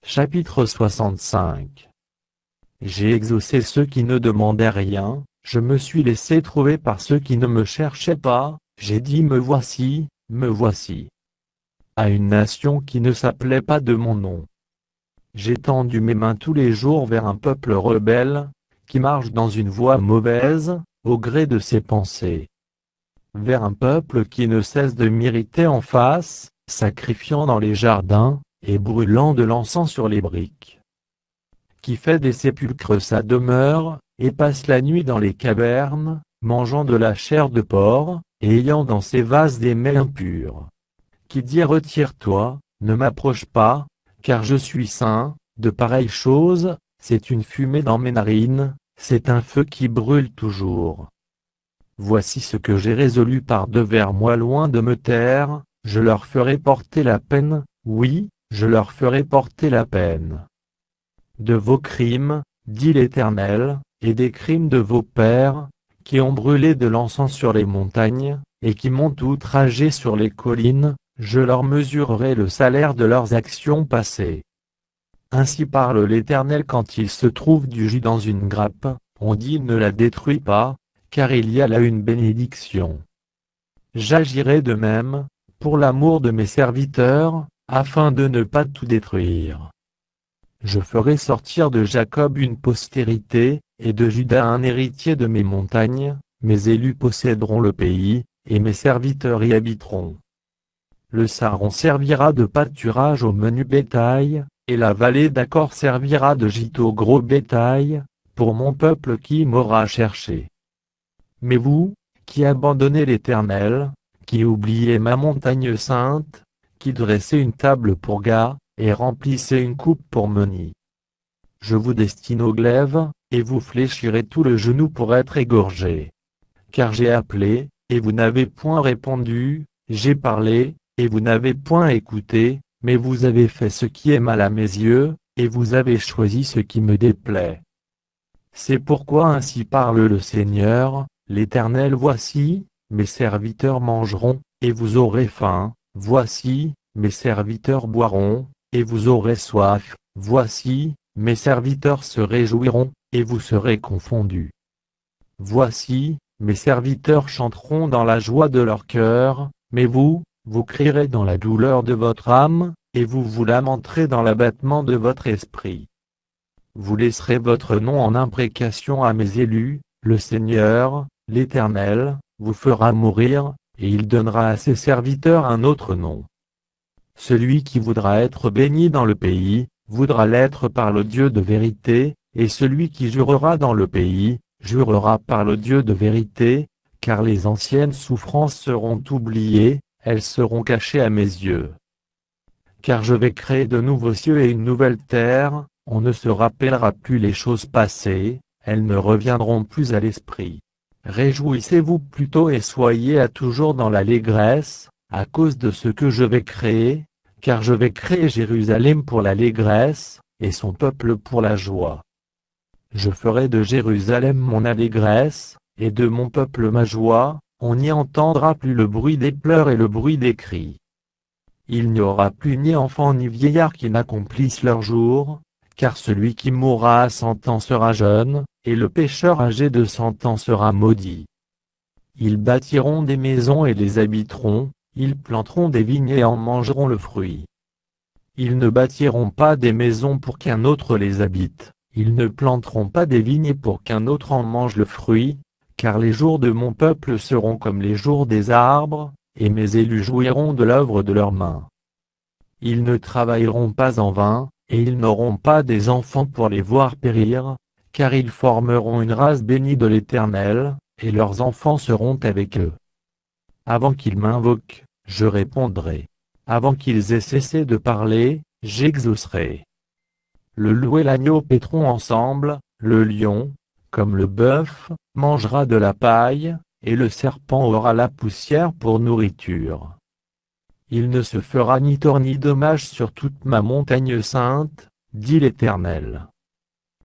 Chapitre 65. J'ai exaucé ceux qui ne demandaient rien, je me suis laissé trouver par ceux qui ne me cherchaient pas, j'ai dit me voici, à une nation qui ne s'appelait pas de mon nom. J'ai tendu mes mains tous les jours vers un peuple rebelle, qui marche dans une voie mauvaise, au gré de ses pensées. Vers un peuple qui ne cesse de m'irriter en face, sacrifiant dans les jardins, et brûlant de l'encens sur les briques. Qui fait des sépulcres sa demeure, et passe la nuit dans les cavernes, mangeant de la chair de porc, et ayant dans ses vases des mets impurs. Qui dit retire-toi, ne m'approche pas, car je suis saint, de pareilles choses, c'est une fumée dans mes narines, c'est un feu qui brûle toujours. Voici ce que j'ai résolu par devers moi loin de me taire, je leur ferai porter la peine, oui, je leur ferai porter la peine. De vos crimes, dit l'Éternel, et des crimes de vos pères, qui ont brûlé de l'encens sur les montagnes, et qui m'ont outragé sur les collines, je leur mesurerai le salaire de leurs actions passées. Ainsi parle l'Éternel quand il se trouve du jus dans une grappe, on dit ne la détruis pas, car il y a là une bénédiction. J'agirai de même, pour l'amour de mes serviteurs, afin de ne pas tout détruire. Je ferai sortir de Jacob une postérité, et de Juda un héritier de mes montagnes, mes élus posséderont le pays, et mes serviteurs y habiteront. Le Saron servira de pâturage au menu bétail, et la vallée d'Accord servira de gîte au gros bétail, pour mon peuple qui m'aura cherché. Mais vous, qui abandonnez l'Éternel, qui oubliez ma montagne sainte, qui dressez une table pour Ga, et remplissez une coupe pour Moni. Je vous destine au glaive, et vous fléchirez tout le genou pour être égorgé. Car j'ai appelé, et vous n'avez point répondu, j'ai parlé, et vous n'avez point écouté, mais vous avez fait ce qui est mal à mes yeux, et vous avez choisi ce qui me déplaît. C'est pourquoi ainsi parle le Seigneur, l'Éternel. Voici, mes serviteurs mangeront, et vous aurez faim, voici, mes serviteurs boiront, et vous aurez soif, voici, mes serviteurs se réjouiront, et vous serez confondus. Voici, mes serviteurs chanteront dans la joie de leur cœur, mais vous, vous crierez dans la douleur de votre âme, et vous vous lamenterez dans l'abattement de votre esprit. Vous laisserez votre nom en imprécation à mes élus, le Seigneur, l'Éternel, vous fera mourir, et il donnera à ses serviteurs un autre nom. Celui qui voudra être béni dans le pays, voudra l'être par le Dieu de vérité, et celui qui jurera dans le pays, jurera par le Dieu de vérité, car les anciennes souffrances seront oubliées, elles seront cachées à mes yeux. Car je vais créer de nouveaux cieux et une nouvelle terre, on ne se rappellera plus les choses passées, elles ne reviendront plus à l'esprit. Réjouissez-vous plutôt et soyez à toujours dans l'allégresse, à cause de ce que je vais créer, car je vais créer Jérusalem pour l'allégresse, et son peuple pour la joie. Je ferai de Jérusalem mon allégresse, et de mon peuple ma joie, on n'y entendra plus le bruit des pleurs et le bruit des cris. Il n'y aura plus ni enfant ni vieillard qui n'accomplissent leur jour, car celui qui mourra à 100 ans sera jeune, et le pécheur âgé de 100 ans sera maudit. Ils bâtiront des maisons et les habiteront, ils planteront des vignes et en mangeront le fruit. Ils ne bâtiront pas des maisons pour qu'un autre les habite, ils ne planteront pas des vignes pour qu'un autre en mange le fruit, car les jours de mon peuple seront comme les jours des arbres, et mes élus jouiront de l'œuvre de leurs mains. Ils ne travailleront pas en vain, et ils n'auront pas des enfants pour les voir périr, car ils formeront une race bénie de l'Éternel, et leurs enfants seront avec eux. Avant qu'ils m'invoquent, je répondrai. Avant qu'ils aient cessé de parler, j'exaucerai. Le loup et l'agneau paîtront ensemble, le lion, comme le bœuf, mangera de la paille, et le serpent aura la poussière pour nourriture. Il ne se fera ni tort ni dommage sur toute ma montagne sainte, dit l'Éternel.